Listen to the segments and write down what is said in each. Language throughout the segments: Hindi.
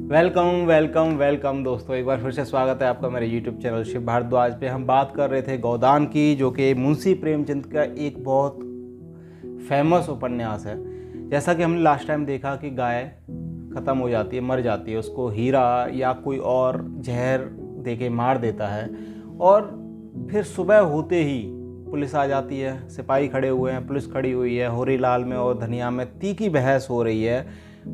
वेलकम वेलकम वेलकम दोस्तों, एक बार फिर से स्वागत है आपका मेरे YouTube चैनल शिव भारद्वाज पे। हम बात कर रहे थे गोदान की, जो कि मुंशी प्रेमचंद का एक बहुत फेमस उपन्यास है। जैसा कि हमने लास्ट टाइम देखा कि गाय ख़त्म हो जाती है, मर जाती है, उसको हीरा या कोई और जहर दे के मार देता है और फिर सुबह होते ही पुलिस आ जाती है। सिपाही खड़े हुए हैं, पुलिस खड़ी हुई है। होरीलाल में और धनिया में तीखी बहस हो रही है।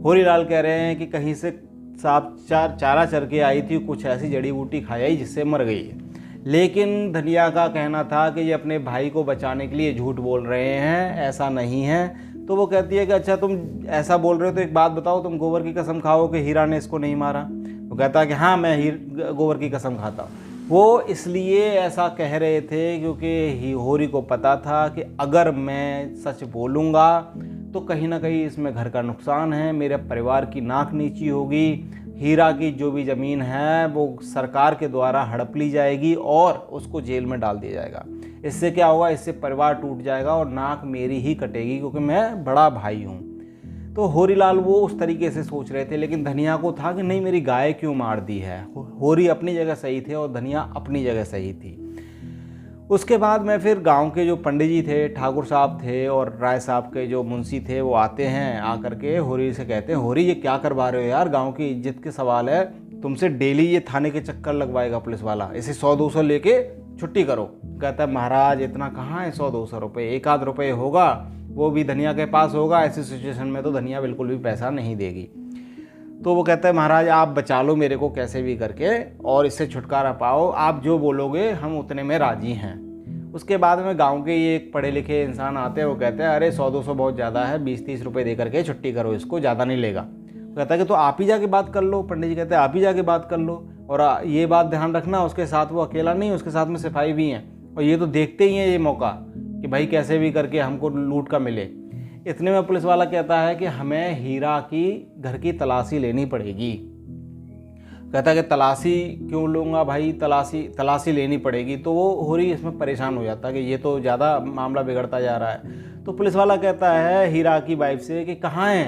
होरीलाल कह रहे हैं कि कहीं से सांप चारा चर के आई थी, कुछ ऐसी जड़ी बूटी खाई आई जिससे मर गई है। लेकिन धनिया का कहना था कि ये अपने भाई को बचाने के लिए झूठ बोल रहे हैं, ऐसा नहीं है। तो वो कहती है कि अच्छा तुम ऐसा बोल रहे हो तो एक बात बताओ, तुम गोबर की कसम खाओ कि हीरा ने इसको नहीं मारा। वो कहता है कि हाँ, मैं गोबर की कसम खाता हूँ। वो इसलिए ऐसा कह रहे थे क्योंकि होरी को पता था कि अगर मैं सच बोलूँगा तो कहीं ना कहीं इसमें घर का नुकसान है, मेरे परिवार की नाक नीची होगी, हीरा की जो भी ज़मीन है वो सरकार के द्वारा हड़प ली जाएगी और उसको जेल में डाल दिया जाएगा। इससे क्या होगा, इससे परिवार टूट जाएगा और नाक मेरी ही कटेगी क्योंकि मैं बड़ा भाई हूँ। तो होरीलाल वो उस तरीके से सोच रहे थे, लेकिन धनिया को था कि नहीं, मेरी गाय क्यों मार दी है। होरी अपनी जगह सही थे और धनिया अपनी जगह सही थी। उसके बाद में फिर गांव के जो पंडित जी थे, ठाकुर साहब थे और राय साहब के जो मुंशी थे, वो आते हैं। आकर के होरी से कहते हैं, होरी ये क्या करवा रहे हो यार, गांव की इज्जत के सवाल है, तुमसे डेली ये थाने के चक्कर लगवाएगा पुलिस वाला, इसे 100-200 लेके छुट्टी करो। कहता है महाराज इतना कहाँ है 100-200 रुपये, एक आध रुपये होगा, वो भी धनिया के पास होगा। ऐसी सिचुएशन में तो धनिया बिल्कुल भी पैसा नहीं देगी। तो वो कहता है महाराज आप बचा लो मेरे को कैसे भी करके और इससे छुटकारा पाओ, आप जो बोलोगे हम उतने में राजी हैं। उसके बाद में गांव के ये एक पढ़े लिखे इंसान आते हैं। वो कहते हैं अरे 100-200 बहुत ज़्यादा है, 20-30 रुपये दे करके छुट्टी करो, इसको ज़्यादा नहीं लेगा। वो कहता है कि तो आप ही जाके बात कर लो। पंडित जी कहते हैं आप ही जाके बात कर लो, और ये बात ध्यान रखना उसके साथ वो अकेला नहीं, उसके साथ में सिपाही भी हैं और ये तो देखते ही हैं ये मौका कि भाई कैसे भी करके हमको लूट का मिले। इतने में पुलिस वाला कहता है कि हमें हीरा की घर की तलाशी लेनी पड़ेगी। कहता है कि तलाशी क्यों लूँगा भाई, तलाशी लेनी पड़ेगी। तो वो होरी इसमें परेशान हो जाता है कि ये तो ज़्यादा मामला बिगड़ता जा रहा है। तो पुलिस वाला कहता है हीरा की वाइफ से कि कहाँ है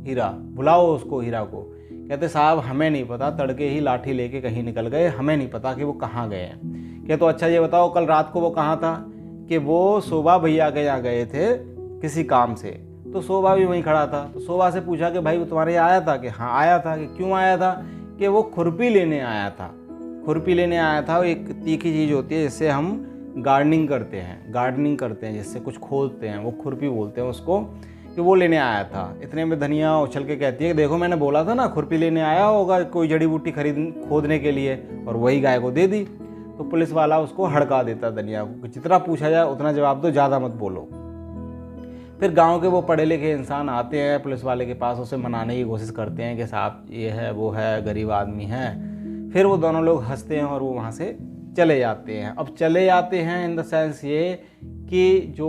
हीरा, बुलाओ उसको हीरा को। कहते साहब हमें नहीं पता, तड़के ही लाठी लेके कहीं निकल गए, हमें नहीं पता कि वो कहाँ गए हैं। क्या तो अच्छा ये बताओ कल रात को वो कहाँ था। कि वो शोभा भैया के यहाँ गए थे किसी काम से, तो शोभा भी वहीं खड़ा था। तो शोभा से पूछा कि भाई वो तुम्हारे यहाँ आया था। कि हाँ आया था। कि क्यों आया था। कि वो खुरपी लेने आया था। खुरपी लेने आया था, वो एक तीखी चीज़ होती है जिससे हम गार्डनिंग करते हैं, जिससे कुछ खोदते हैं, वो खुरपी बोलते हैं उसको, कि वो लेने आया था। इतने में धनिया उछल के कहती है कि देखो मैंने बोला था ना, खुरपी लेने आया होगा कोई जड़ी बूटी खोदने के लिए, और वही गाय को दे दी। तो पुलिस वाला उसको हड़का देता धनिया को, जितना पूछा जाए उतना जवाब दो, ज़्यादा मत बोलो। फिर गांव के वो पढ़े लिखे इंसान आते हैं पुलिस वाले के पास, उसे मनाने की कोशिश करते हैं कि साहब ये है वो है, गरीब आदमी है। फिर वो दोनों लोग हंसते हैं और वो वहाँ से चले जाते हैं। अब चले जाते हैं इन द सेंस ये कि जो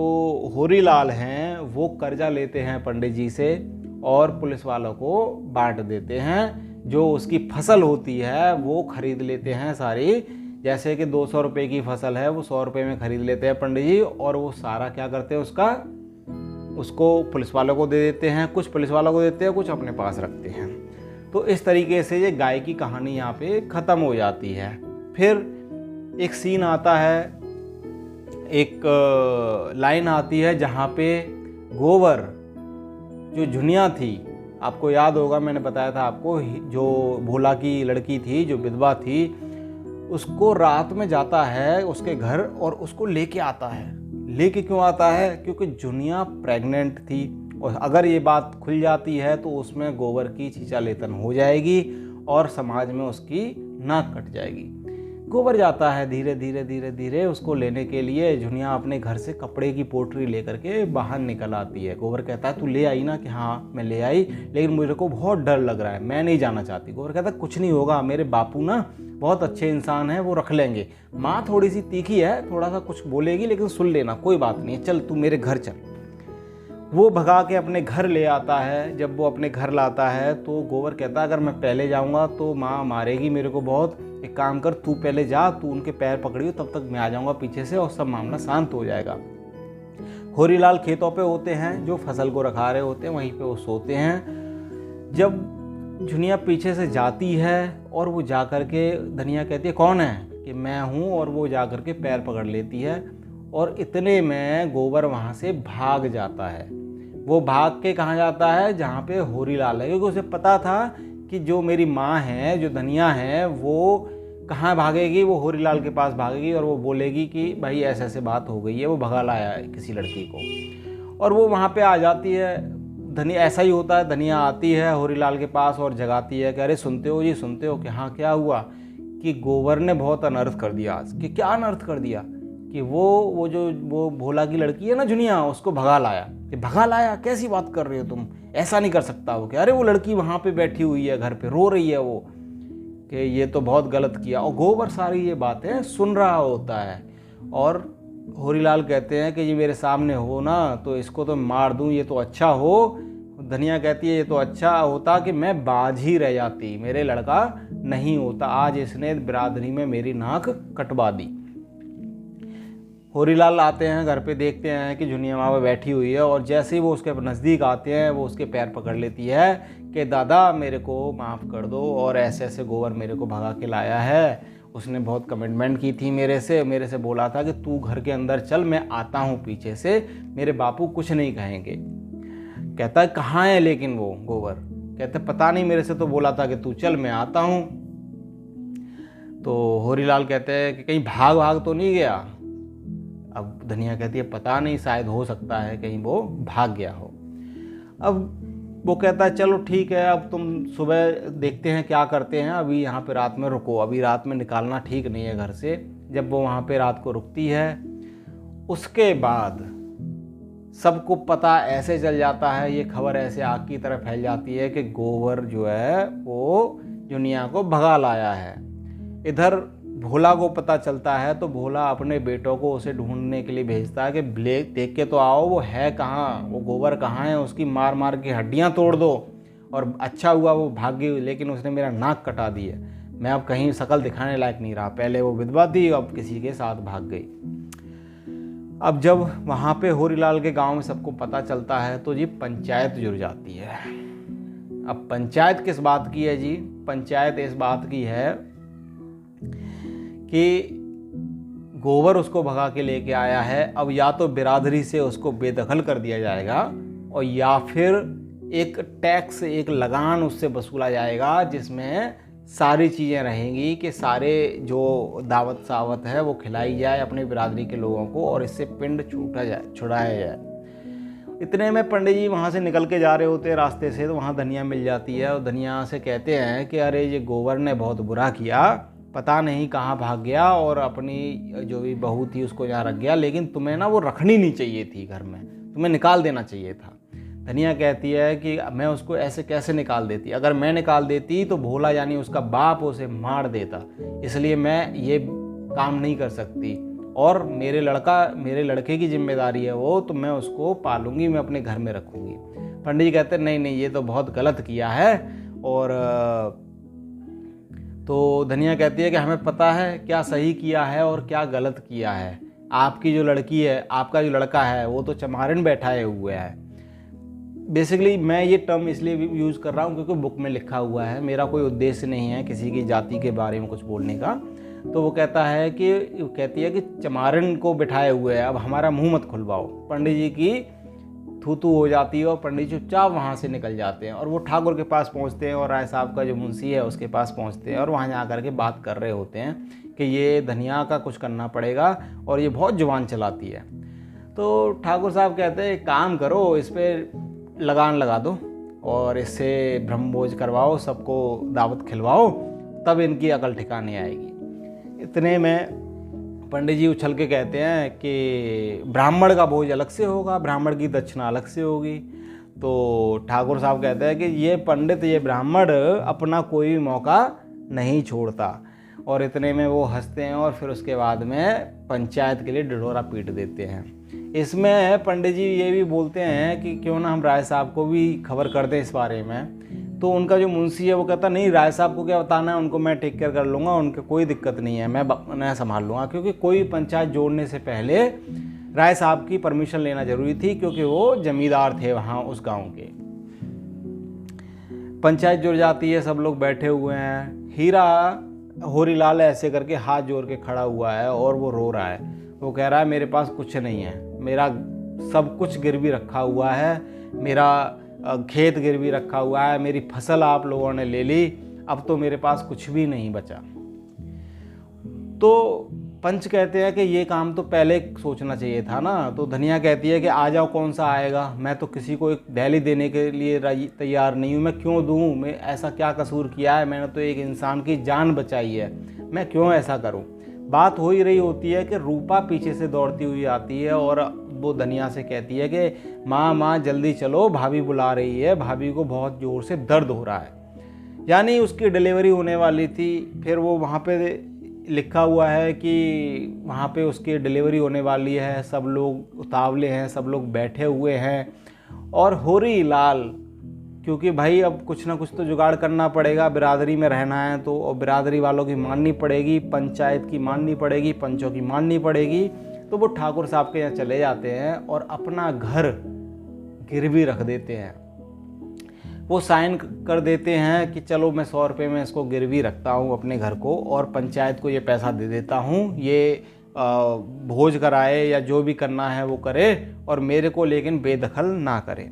होरीलाल हैं वो कर्जा लेते हैं पंडित जी से और पुलिस वालों को बांट देते हैं। जो उसकी फसल होती है वो खरीद लेते हैं सारी, जैसे कि 200 रुपये की फसल है वो 100 रुपये में खरीद लेते हैं पंडित जी, और वो सारा क्या करते हैं उसको पुलिस वालों को दे देते हैं। कुछ पुलिस वालों को देते हैं, कुछ अपने पास रखते हैं। तो इस तरीके से ये गाय की कहानी यहाँ पे ख़त्म हो जाती है। फिर एक सीन आता है, एक लाइन आती है जहाँ पे गोबर जो झुनिया थी, आपको याद होगा मैंने बताया था आपको, जो भोला की लड़की थी जो विधवा थी, उसको रात में जाता है उसके घर और उसको लेके आता है। लेके क्यों आता है, क्योंकि जुनिया प्रेग्नेंट थी और अगर ये बात खुल जाती है तो उसमें गोबर की छींचा-लेतन हो जाएगी और समाज में उसकी नाक कट जाएगी। गोबर जाता है धीरे धीरे धीरे धीरे उसको लेने के लिए। जुनिया अपने घर से कपड़े की पोटली लेकर के बाहर निकल आती है। गोबर कहता है तू ले आई ना। कि हाँ मैं ले आई, लेकिन मुझे को बहुत डर लग रहा है, मैं नहीं जाना चाहती। गोबर कहता है कुछ नहीं होगा, मेरे बापू ना बहुत अच्छे इंसान हैं, वो रख लेंगे। माँ थोड़ी सी तीखी है, थोड़ा सा कुछ बोलेगी लेकिन सुन लेना, कोई बात नहीं है, चल तू मेरे घर चल। वो भगा के अपने घर ले आता है। जब वो अपने घर लाता है तो गोबर कहता है अगर मैं पहले जाऊंगा तो माँ मारेगी मेरे को बहुत, एक काम कर तू पहले जा, तू उनके पैर पकड़ियो, तब तक मैं आ जाऊंगा पीछे से और सब मामला शांत हो जाएगा। होरीलाल खेतों पे होते हैं, जो फसल को रखा रहे होते हैं वहीं पे वो सोते हैं। जब झुनिया पीछे से जाती है और वो जा कर के धनिया कहती है कौन है, कि मैं हूँ, और वो जा कर के पैर पकड़ लेती है और इतने में गोबर वहाँ से भाग जाता है। वो भाग के कहाँ जाता है, जहाँ पे होरीलाल है, क्योंकि उसे पता था कि जो मेरी माँ है, जो धनिया है, वो कहाँ भागेगी, वो होरीलाल के पास भागेगी और वो बोलेगी कि भाई ऐसे ऐसे बात हो गई है, वो भगा लाया है किसी लड़की को। और वो वहाँ पे आ जाती है। धनिया ऐसा ही होता है, धनिया आती है होरीलाल के पास और जगाती है कि अरे सुनते हो जी, सुनते हो कि हाँ क्या हुआ, कि गोबर ने बहुत अनर्थ कर दिया आज। कि क्या अनर्थ कर दिया, कि वो भोला की लड़की है ना झुनिया, उसको भगा लाया। कि भगा लाया, कैसी बात कर रहे हो तुम, ऐसा नहीं कर सकता हो। कि अरे वो लड़की वहाँ पे बैठी हुई है घर पे, रो रही है वो, कि ये तो बहुत गलत किया। और गोबर सारी ये बातें सुन रहा होता है। और होरीलाल कहते हैं कि ये मेरे सामने हो ना तो इसको तो मार दूं, ये तो अच्छा हो। धनिया कहती है ये तो अच्छा होता कि मैं बाज ही रह जाती, मेरे लड़का नहीं होता, आज इसने बिरादरी में मेरी नाक कटवा दी। होरीलाल आते हैं घर पे, देखते हैं कि झुनिया वहाँ पे बैठी हुई है और जैसे ही वो उसके नज़दीक आते हैं वो उसके पैर पकड़ लेती है कि दादा मेरे को माफ़ कर दो, और ऐसे ऐसे गोबर मेरे को भगा के लाया है, उसने बहुत कमिटमेंट की थी मेरे से बोला था कि तू घर के अंदर चल, मैं आता हूँ पीछे से, मेरे बापू कुछ नहीं कहेंगे। कहता है कहाँ है लेकिन वो गोबर, कहते पता नहीं, मेरे से तो बोला था कि तू चल मैं आता हूँ। तो होरीलाल कहते हैं कि कहीं भाग तो नहीं गया। अब धनिया कहती है पता नहीं, शायद हो सकता है कहीं वो भाग गया हो। अब वो कहता है चलो ठीक है, अब तुम सुबह देखते हैं क्या करते हैं, अभी यहाँ पे रात में रुको, अभी रात में निकालना ठीक नहीं है घर से। जब वो वहाँ पे रात को रुकती है, उसके बाद सबको पता ऐसे चल जाता है, ये खबर ऐसे आग की तरह फैल जाती है कि गोबर जो है वो झुनिया को भगा लाया है। इधर भोला को पता चलता है तो भोला अपने बेटों को उसे ढूंढने के लिए भेजता है कि देख के तो आओ वो है कहाँ, वो गोबर कहाँ है, उसकी मार मार के हड्डियाँ तोड़ दो। और अच्छा हुआ वो भाग गई, लेकिन उसने मेरा नाक कटा दी है, मैं अब कहीं शकल दिखाने लायक नहीं रहा। पहले वो विधवा थी, अब किसी के साथ भाग गई। अब जब वहाँ पे होरीलाल के गांव में सबको पता चलता है तो जी पंचायत जुड़ जाती है। अब पंचायत किस बात की है जी, पंचायत इस बात की है कि गोबर उसको भगा के लेके आया है, अब या तो बिरादरी से उसको बेदखल कर दिया जाएगा और या फिर एक टैक्स, एक लगान उससे वसूला जाएगा जिसमें सारी चीज़ें रहेंगी कि सारे जो दावत सावत है वो खिलाई जाए अपनी बिरादरी के लोगों को और इससे पिंड छुड़ाया जाए। इतने में पंडित जी वहाँ से निकल के जा रहे होते हैं रास्ते से, तो वहाँ धनिया मिल जाती है और धनिया से कहते हैं कि अरे ये गोबर ने बहुत बुरा किया, पता नहीं कहाँ भाग गया और अपनी जो भी बहू थी उसको यहाँ रख गया, लेकिन तुम्हें ना वो रखनी नहीं चाहिए थी घर में, तुम्हें निकाल देना चाहिए था। धनिया कहती है कि मैं उसको ऐसे कैसे निकाल देती, अगर मैं निकाल देती तो भोला यानी उसका बाप उसे मार देता, इसलिए मैं ये काम नहीं कर सकती और मेरे लड़के की जिम्मेदारी है वो, तो मैं उसको पालूंगी, मैं अपने घर में रखूँगी। पंडित जी कहते हैं नहीं ये तो बहुत गलत किया है। और तो धनिया कहती है कि हमें पता है क्या सही किया है और क्या गलत किया है, आपकी जो लड़की है, आपका जो लड़का है वो तो चमारिन बैठाए हुए है। बेसिकली मैं ये टर्म इसलिए यूज़ कर रहा हूँ क्योंकि बुक में लिखा हुआ है, मेरा कोई उद्देश्य नहीं है किसी की जाति के बारे में कुछ बोलने का। तो वो कहती है कि चमारिन को बिठाए हुए है, अब हमारा मुंह मत खुलवाओ। पंडित जी की थू हो जाती है और पंडित जी चुपचाप वहाँ से निकल जाते हैं और वो ठाकुर के पास पहुँचते हैं और राय साहब का जो मुंशी है उसके पास पहुँचते हैं और वहाँ जा कर के बात कर रहे होते हैं कि ये धनिया का कुछ करना पड़ेगा और ये बहुत जुबान चलाती है। तो ठाकुर साहब कहते हैं एक काम करो, इस पर लगान लगा दो और इससे ब्रह्मभोज करवाओ, सबको दावत खिलवाओ, तब इनकी अकल ठिकाने आएगी। इतने में पंडित जी उछल के कहते हैं कि ब्राह्मण का भोज अलग से होगा, ब्राह्मण की दक्षिणा अलग से होगी। तो ठाकुर साहब कहते हैं कि ये पंडित, ये ब्राह्मण अपना कोई भी मौका नहीं छोड़ता। और इतने में वो हंसते हैं और फिर उसके बाद में पंचायत के लिए ढिढोरा पीट देते हैं। इसमें पंडित जी ये भी बोलते हैं कि क्यों ना हम राय साहब को भी खबर कर दें इस बारे में। तो उनका जो मुंशी है वो कहता नहीं, राय साहब को क्या बताना है, उनको मैं टेक केयर कर लूँगा, उनके कोई दिक्कत नहीं है, मैं संभाल लूँगा। क्योंकि कोई पंचायत जोड़ने से पहले राय साहब की परमिशन लेना जरूरी थी क्योंकि वो जमींदार थे वहाँ उस गांव के। पंचायत जुड़ जाती है, सब लोग बैठे हुए हैं। हीरा होरीलाल ऐसे करके हाथ जोड़ के खड़ा हुआ है और वो रो रहा है। वो कह रहा है मेरे पास कुछ नहीं है, मेरा सब कुछ गिरवी रखा हुआ है, मेरा खेत गिरवी रखा हुआ है, मेरी फसल आप लोगों ने ले ली, अब तो मेरे पास कुछ भी नहीं बचा। तो पंच कहते हैं कि ये काम तो पहले सोचना चाहिए था ना। तो धनिया कहती है कि आ जाओ, कौन सा आएगा, मैं तो किसी को एक दहली देने के लिए तैयार नहीं हूँ, मैं क्यों दूँ, मैं ऐसा क्या कसूर किया है, मैंने तो एक इंसान की जान बचाई है, मैं क्यों ऐसा करूँ। बात हो ही रही होती है कि रूपा पीछे से दौड़ती हुई आती है और वो धनिया से कहती है कि माँ जल्दी चलो, भाभी बुला रही है, भाभी को बहुत ज़ोर से दर्द हो रहा है। यानी उसकी डिलीवरी होने वाली थी। फिर वो वहाँ पे लिखा हुआ है कि वहाँ पे उसकी डिलीवरी होने वाली है, सब लोग उतावले हैं, सब लोग बैठे हुए हैं। और होरीलाल, क्योंकि भाई अब कुछ ना कुछ तो जुगाड़ करना पड़ेगा, बिरादरी में रहना है तो, और बिरादरी वालों की माननी पड़ेगी, पंचायत की माननी पड़ेगी, पंचों की माननी पड़ेगी। तो वो ठाकुर साहब के यहाँ चले जाते हैं और अपना घर गिरवी रख देते हैं। वो साइन कर देते हैं कि चलो मैं 100 रुपये में इसको गिरवी रखता हूँ अपने घर को, और पंचायत को ये पैसा दे देता हूँ, ये भोज कराए या जो भी करना है वो करे, और मेरे को लेकिन बेदखल ना करे।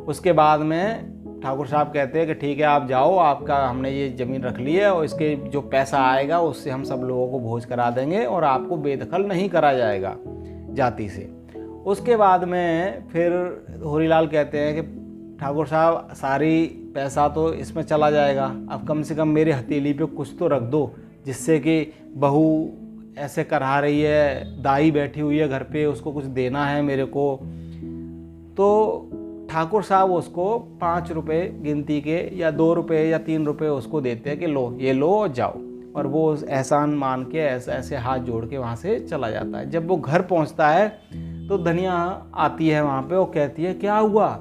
उसके बाद में ठाकुर साहब कहते हैं कि ठीक है आप जाओ, आपका हमने ये ज़मीन रख ली है और इसके जो पैसा आएगा उससे हम सब लोगों को भोज करा देंगे और आपको बेदखल नहीं करा जाएगा जाति से। उसके बाद में फिर होरीलाल कहते हैं कि ठाकुर साहब सारी पैसा तो इसमें चला जाएगा, अब कम से कम मेरी हथेली पे कुछ तो रख दो, जिससे कि बहू ऐसे करा रही है, दाई बैठी हुई है घर पे, उसको कुछ देना है मेरे को। तो ठाकुर साहब उसको 5 रुपये गिनती के या 2 रुपये या 3 रुपये उसको देते हैं कि लो ये लो और जाओ, और वो एहसान मान के ऐसे ऐसे हाथ जोड़ के वहाँ से चला जाता है। जब वो घर पहुँचता है तो धनिया आती है वहाँ पे और कहती है क्या हुआ।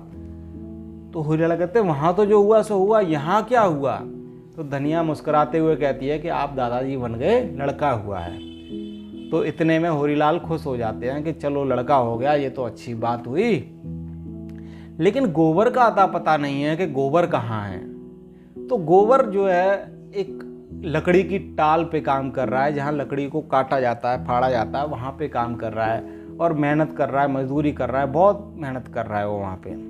तो होरीलाल कहते हैं वहाँ तो जो हुआ सो हुआ, यहाँ क्या हुआ। तो धनिया मुस्कुराते हुए कहती है कि आप दादाजी बन गए, लड़का हुआ है। तो इतने में होरीलाल खुश हो जाते हैं कि चलो लड़का हो गया, ये तो अच्छी बात हुई। लेकिन गोबर का अता पता नहीं है कि गोबर कहाँ है। तो गोबर जो है एक लकड़ी की टाल पे काम कर रहा है, जहाँ लकड़ी को काटा जाता है, फाड़ा जाता है, वहाँ पे काम कर रहा है और मेहनत कर रहा है, मजदूरी कर रहा है, बहुत मेहनत कर रहा है वो वहाँ पे।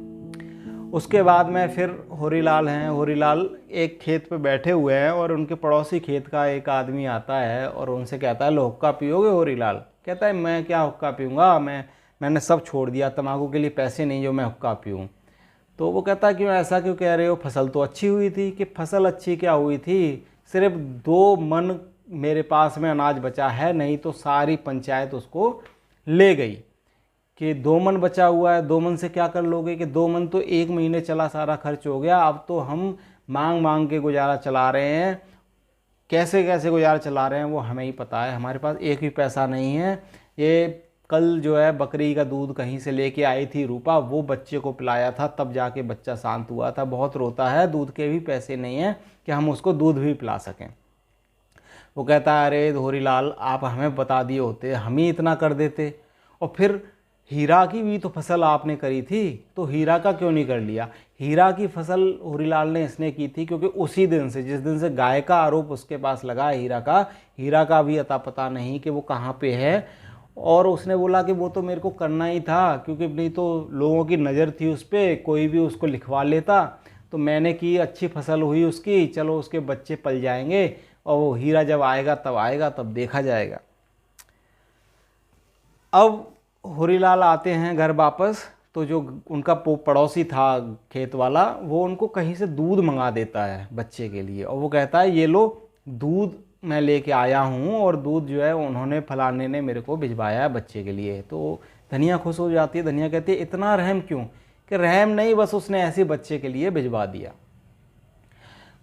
उसके बाद में फिर होरीलाल हैं, होरीलाल एक खेत पे बैठे हुए हैं और उनके पड़ोसी खेत का एक आदमी आता है और उनसे कहता है लो हुक्का पियोगे। होरीलाल कहता है मैं क्या हुक्का पीऊँगा, मैंने सब छोड़ दिया, तम्बाकू के लिए पैसे नहीं जो मैं हुक्का पीऊँ। तो वो कहता है क्यों, ऐसा क्यों कह रहे हो, फसल तो अच्छी हुई थी। कि फसल अच्छी क्या हुई थी, सिर्फ 2 मन मेरे पास में अनाज बचा है, नहीं तो सारी पंचायत उसको ले गई। कि 2 मन बचा हुआ है, 2 मन से क्या कर लोगे, कि 2 मन तो 1 महीने चला सारा खर्च हो गया, अब तो हम मांग मांग के गुजारा चला रहे हैं। कैसे कैसे गुजारा चला रहे हैं वो हमें ही पता है, हमारे पास एक भी पैसा नहीं है। ये कल जो है बकरी का दूध कहीं से लेके आई थी रूपा, वो बच्चे को पिलाया था, तब जाके बच्चा शांत हुआ था, बहुत रोता है, दूध के भी पैसे नहीं हैं कि हम उसको दूध भी पिला सकें। वो कहता है अरे होरीलाल आप हमें बता दिए होते, हम ही इतना कर देते। और फिर हीरा की भी तो फसल आपने करी थी, तो हीरा का क्यों नहीं कर लिया। हीरा की फसल होरीलाल ने इसने की थी क्योंकि उसी दिन से, जिस दिन से गाय का आरोप उसके पास लगा हीरा का भी अता पता नहीं कि वो कहाँ पे है। और उसने बोला कि वो तो मेरे को करना ही था, क्योंकि नहीं तो लोगों की नज़र थी उस पर, कोई भी उसको लिखवा लेता। तो मैंने की, अच्छी फसल हुई उसकी, चलो उसके बच्चे पल जाएंगे, और वो हीरा जब आएगा तब देखा जाएगा। अब होरीलाल आते हैं घर वापस, तो जो उनका पड़ोसी था खेत वाला, वो उनको कहीं से दूध मंगा देता है बच्चे के लिए, और वो कहता है ये लो दूध मैं लेके आया हूँ, और दूध जो है उन्होंने फलाने ने मेरे को भिजवाया है बच्चे के लिए। तो धनिया खुश हो जाती है, धनिया कहती है इतना रहम क्यों, कि रहम नहीं, बस उसने ऐसे बच्चे के लिए भिजवा दिया।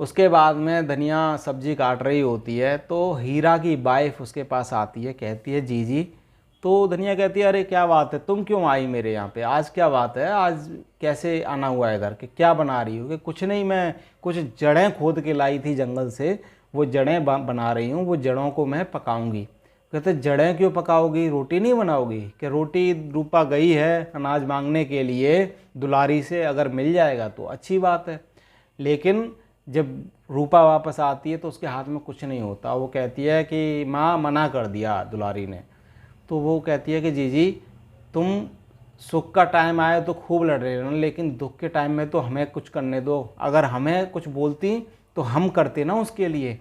उसके बाद में धनिया सब्जी काट रही होती है तो हीरा की वाइफ उसके पास आती है, कहती है जी। तो धनिया कहती है अरे क्या बात है, तुम क्यों आई मेरे यहाँ पे, आज क्या बात है, आज कैसे आना हुआ है इधर, कि क्या बना रही हो। कि कुछ नहीं, मैं कुछ जड़ें खोद के लाई थी जंगल से, वो जड़ें बना रही हूँ, वो जड़ों को मैं पकाऊंगी। कहते जड़ें क्यों पकाओगी, रोटी नहीं बनाओगी। कि रोटी रूपा गई है अनाज मांगने के लिए दुलारी से, अगर मिल जाएगा तो अच्छी बात है, लेकिन जब रूपा वापस आती है तो उसके हाथ में कुछ नहीं होता। वो कहती है कि माँ मना कर दिया दुलारी ने। तो वो कहती है कि जीजी तुम सुख का टाइम आए तो खूब लड़ रहे हो, लेकिन दुख के टाइम में तो हमें कुछ करने दो। अगर हमें कुछ बोलती तो हम करते ना उसके लिए।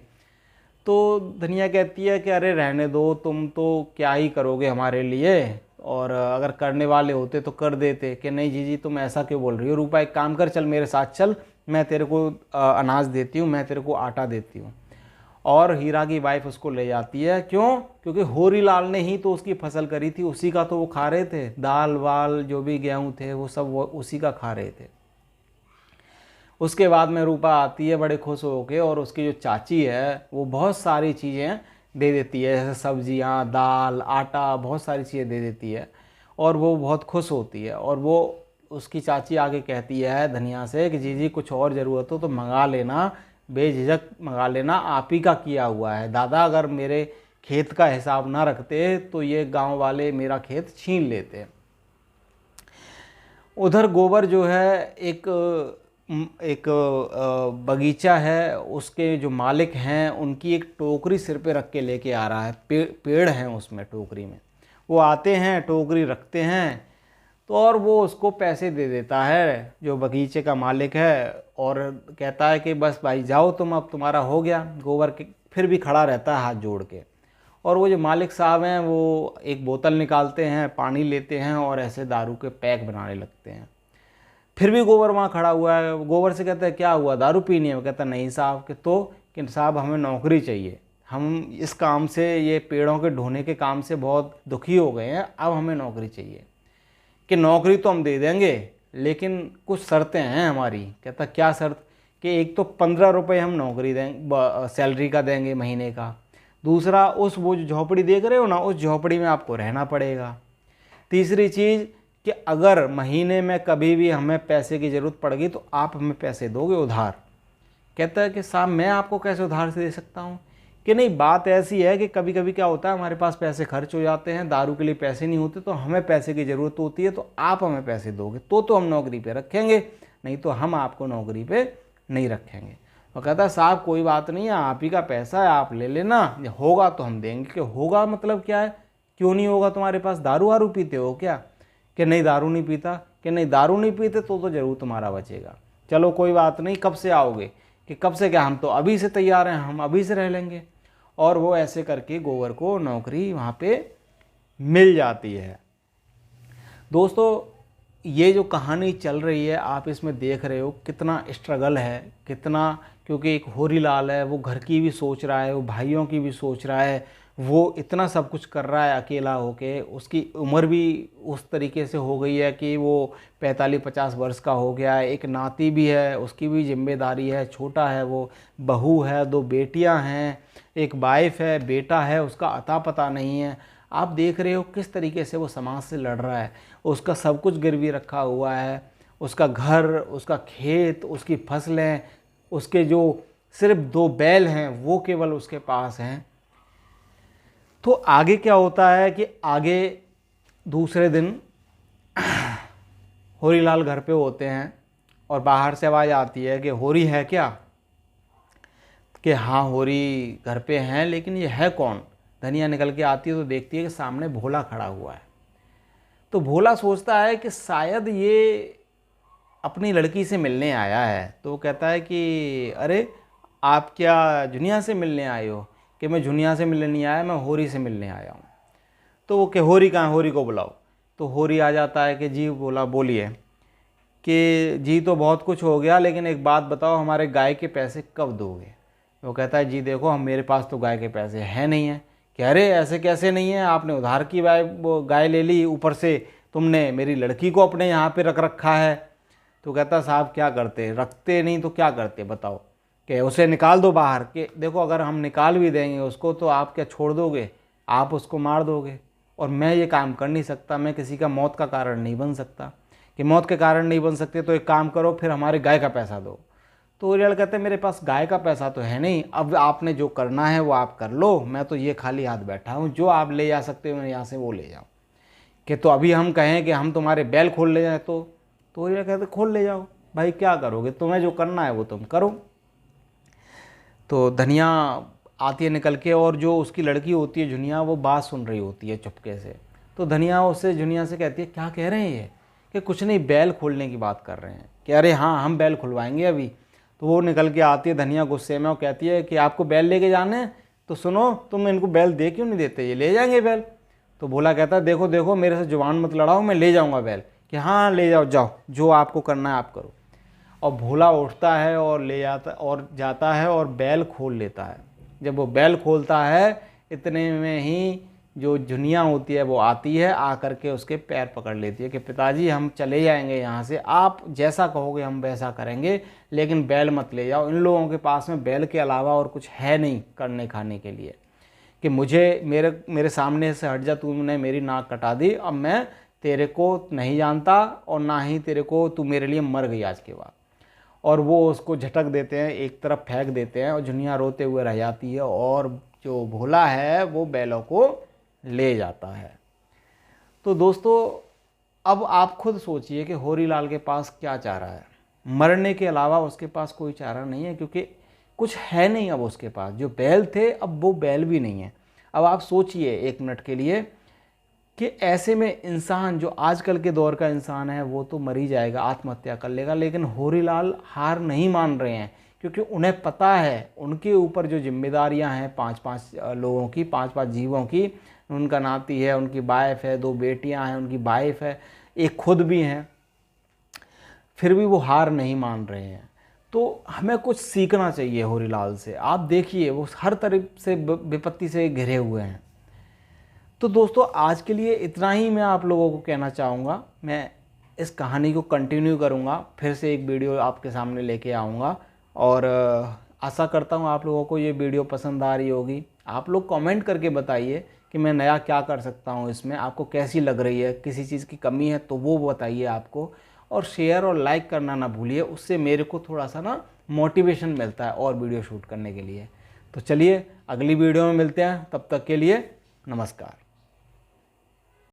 तो धनिया कहती है कि अरे रहने दो, तुम तो क्या ही करोगे हमारे लिए, और अगर करने वाले होते तो कर देते। कि नहीं जीजी तुम ऐसा क्यों बोल रही हो, रूपा एक काम कर, चल मेरे साथ चल, मैं तेरे को अनाज देती हूँ, मैं तेरे को आटा देती हूँ। और हीरा की वाइफ उसको ले जाती है। क्यों? क्योंकि होरी लाल ने ही तो उसकी फसल करी थी, उसी का तो वो खा रहे थे, दाल वाल जो भी गेहूँ थे वो सब वो उसी का खा रहे थे। उसके बाद में रूपा आती है बड़े खुश होके, और उसकी जो चाची है वो बहुत सारी चीज़ें दे देती है, जैसे सब्जियां, दाल, आटा, बहुत सारी चीज़ें दे देती है, और वो बहुत खुश होती है। और वो उसकी चाची आगे कहती है धनिया से कि जीजी कुछ और ज़रूरत हो तो मंगा लेना, बेझिझक मंगा लेना, आप ही का किया हुआ है। दादा अगर मेरे खेत का हिसाब ना रखते तो ये गांव वाले मेरा खेत छीन लेते। उधर गोबर जो है एक एक बगीचा है, उसके जो मालिक हैं उनकी एक टोकरी सिर पे रख के लेके आ रहा है। पेड़ हैं उसमें, टोकरी में। वो आते हैं, टोकरी रखते हैं, तो और वो उसको पैसे दे देता है जो बगीचे का मालिक है, और कहता है कि बस भाई जाओ तुम, अब तुम्हारा हो गया। गोबर के फिर भी खड़ा रहता है हाथ जोड़ के। और वो जो मालिक साहब हैं वो एक बोतल निकालते हैं, पानी लेते हैं और ऐसे दारू के पैक बनाने लगते हैं। फिर भी गोबर वहाँ खड़ा हुआ है। गोबर से कहता है क्या हुआ, दारू पीनी है? वो कहता नहीं साहब। कि साहब हमें नौकरी चाहिए, हम इस काम से, ये पेड़ों के ढोने के काम से बहुत दुखी हो गए हैं, अब हमें नौकरी चाहिए। कि नौकरी तो हम दे देंगे लेकिन कुछ शर्तें हैं हमारी। कहता क्या शर्त? कि एक तो 15 रुपये हम नौकरी देंगे, सैलरी का देंगे महीने का। दूसरा, वो जो झोपड़ी देख रहे हो ना, उस झोपड़ी में आपको रहना पड़ेगा। तीसरी चीज़ कि अगर महीने में कभी भी हमें पैसे की ज़रूरत पड़ गई तो आप हमें पैसे दोगे उधार। कहता है कि साहब मैं आपको कैसे उधार से दे सकता हूँ? कि नहीं, बात ऐसी है कि कभी कभी क्या होता है, हमारे पास पैसे खर्च हो जाते हैं, दारू के लिए पैसे नहीं होते, तो हमें पैसे की ज़रूरत होती है, तो आप हमें पैसे दोगे तो हम नौकरी पे रखेंगे, नहीं तो हम आपको नौकरी पे नहीं रखेंगे। और कहता है साहब कोई बात नहीं है, आप ही का पैसा है, आप ले लेना, होगा तो हम देंगे। कि होगा मतलब क्या है? क्यों नहीं होगा? तुम्हारे पास दारू वारू पीते हो क्या? कि नहीं दारू नहीं पीता। कि नहीं दारू नहीं पीते तो ज़रूर तुम्हारा बचेगा। चलो कोई बात नहीं, कब से आओगे? कि कब से क्या, हम तो अभी से तैयार हैं, हम अभी से रह लेंगे। और वो ऐसे करके गोबर को नौकरी वहाँ पे मिल जाती है। दोस्तों ये जो कहानी चल रही है, आप इसमें देख रहे हो कितना स्ट्रगल है, कितना, क्योंकि एक होरी लाल है, वो घर की भी सोच रहा है, वो भाइयों की भी सोच रहा है, वो इतना सब कुछ कर रहा है अकेला होके। उसकी उम्र भी उस तरीके से हो गई है कि वो 45-50 वर्ष का हो गया है। एक नाती भी है, उसकी भी जिम्मेदारी है, छोटा है वो, बहू है, 2 बेटियां हैं, एक वाइफ है, बेटा है, उसका अता पता नहीं है। आप देख रहे हो किस तरीके से वो समाज से लड़ रहा है। उसका सब कुछ गिरवी रखा हुआ है, उसका घर, उसका खेत, उसकी फसलें, उसके जो सिर्फ 2 बैल हैं वो केवल उसके पास हैं। तो आगे क्या होता है कि आगे दूसरे दिन होरी लाल घर पे होते हैं और बाहर से आवाज़ आती है कि होरी है क्या? कि हाँ होरी घर पे हैं, लेकिन ये है कौन? धनिया निकल के आती है तो देखती है कि सामने भोला खड़ा हुआ है। तो भोला सोचता है कि शायद ये अपनी लड़की से मिलने आया है। तो वो कहता है कि अरे आप क्या जुनिया से मिलने आए हो? कि मैं जुनिया से मिलने नहीं आया, मैं होरी से मिलने आया हूँ। तो वो कि होरी कहाँ है, होरी को बुलाओ। तो होरी आ जाता है कि जी बोला बोलिए। कि जी तो बहुत कुछ हो गया, लेकिन एक बात बताओ, हमारे गाय के पैसे कब दोगे? वो कहता है जी देखो हम, मेरे पास तो गाय के पैसे हैं नहीं हैं। कि अरे ऐसे कैसे नहीं है, आपने उधार की गाय ले ली, ऊपर से तुमने मेरी लड़की को अपने यहाँ पे रख रखा है। तो कहता साहब क्या करते, रखते नहीं तो क्या करते बताओ? कि उसे निकाल दो बाहर। कि देखो अगर हम निकाल भी देंगे उसको तो आप क्या छोड़ दोगे? आप उसको मार दोगे, और मैं ये काम कर नहीं सकता, मैं किसी का मौत का कारण नहीं बन सकता। कि मौत के कारण नहीं बन सकते तो एक काम करो, फिर हमारे गाय का पैसा दो। तो रियल कहते हैं मेरे पास गाय का पैसा तो है नहीं, अब आपने जो करना है वो आप कर लो, मैं तो ये खाली हाथ बैठा हूँ, जो आप ले जा सकते हो मैं यहाँ से वो ले जाऊँ। कि तो अभी हम कहें कि हम तुम्हारे बैल खोल ले जाए तो रियल कहते खोल ले जाओ। भाई क्या करोगे, तुम्हें जो करना है वो तुम करो। तो धनिया आती है निकल के, और जो उसकी लड़की होती है झुनिया, वो बात सुन रही होती है चुपके से। तो धनिया उससे झुनिया से कहती है क्या कह रहे हैं ये, कि कुछ नहीं बैल खोलने की बात कर रहे हैं, कि अरे हाँ हम बैल खुलवाएंगे अभी। तो वो निकल के आती है धनिया गुस्से में और कहती है कि आपको बैल लेके जाने हैं, तो सुनो तुम इनको बैल दे क्यों नहीं देते, ये ले जाएंगे बैल। तो भोला कहता है देखो देखो मेरे से जुबान मत लड़ाओ, मैं ले जाऊँगा बैल, कि हाँ ले जाओ जाओ, जो आपको करना है आप करो। और भोला उठता है और ले जाता और जाता है और बैल खोल लेता है। जब वो बैल खोलता है इतने में ही जो झुनिया होती है वो आती है, आकर के उसके पैर पकड़ लेती है कि पिताजी हम चले जाएंगे यहाँ से, आप जैसा कहोगे हम वैसा करेंगे, लेकिन बैल मत ले जाओ। इन लोगों के पास में बैल के अलावा और कुछ है नहीं करने खाने के लिए, कि मुझे मेरे सामने से हट जा, तूने मेरी नाक कटा दी, अब मैं तेरे को नहीं जानता और ना ही तेरे को, तू मेरे लिए मर गई आज के बाद। और वो उसको झटक देते हैं, एक तरफ फेंक देते हैं और झुनिया रोते हुए रह जाती है, और जो भोला है वो बैलों को ले जाता है। तो दोस्तों अब आप खुद सोचिए कि होरीलाल के पास क्या चारा है, मरने के अलावा उसके पास कोई चारा नहीं है, क्योंकि कुछ है नहीं अब उसके पास। जो बैल थे अब वो बैल भी नहीं है। अब आप सोचिए एक मिनट के लिए कि ऐसे में इंसान, जो आजकल के दौर का इंसान है, वो तो मर ही जाएगा, आत्महत्या कर लेगा, लेकिन होरीलाल हार नहीं मान रहे हैं, क्योंकि उन्हें पता है उनके ऊपर जो जिम्मेदारियां हैं 5-5 लोगों की, 5-5 जीवों की। उनका नाती है, उनकी वाइफ है, 2 बेटियां हैं, उनकी वाइफ है, एक खुद भी हैं, फिर भी वो हार नहीं मान रहे हैं। तो हमें कुछ सीखना चाहिए होरीलाल से। आप देखिए वो हर तरफ से विपत्ति से घिरे हुए हैं। तो दोस्तों आज के लिए इतना ही मैं आप लोगों को कहना चाहूँगा। मैं इस कहानी को कंटिन्यू करूँगा, फिर से एक वीडियो आपके सामने लेके आऊँगा, और आशा करता हूँ आप लोगों को ये वीडियो पसंद आ रही होगी। आप लोग कमेंट करके बताइए कि मैं नया क्या कर सकता हूँ इसमें, आपको कैसी लग रही है, किसी चीज़ की कमी है तो वो बताइए आपको, और शेयर और लाइक करना ना भूलिए, उससे मेरे को थोड़ा सा ना मोटिवेशन मिलता है और वीडियो शूट करने के लिए। तो चलिए अगली वीडियो में मिलते हैं, तब तक के लिए नमस्कार।